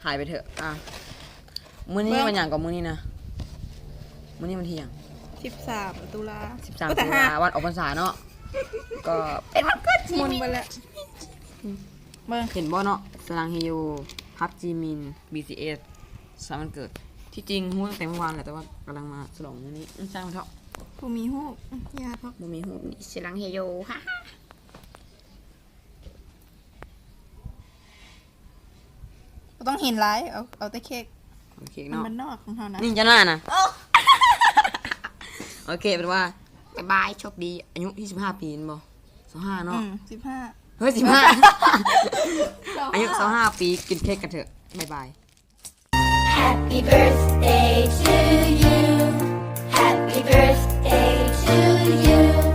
ถ่ายไปเถอะมื้อนี้มันอย่างกับมื้อนี้นะมื้อนี้มันเที่ยง13 ตุลา13 ตุลาวันออกพรรษาเนาะก็เป็นวันเกิดจี มุน มิน ไปแล้วเบิ่ง เห็นบ่เนาะสลังเฮโยพับจีมิน BCS สามวันเกิดที่จริงฮู้ตั้งแต่เมื่อวานแหละแต่ว่ากำลังมาฉลองมื้อนี้สร้างมันเถอะ ผู้มีฮูกญาติพัก บ่มีฮู้นี่สลังเฮโยฮ่า บ่ต้องเห็นหลายเอาแต่เค้ก โอเคเนาะ มันนอกของเฮานะ นี่จะน่านะโอเคเป็นว่าบ๊ายบายโชคดีอายุ25 ปีนบ่25เนาะ 15 เฮ้ย15 อายุ25 ปีกินเค้กกันเถอะบ๊ายบาย Happy birthday to you. Happy birthday to you.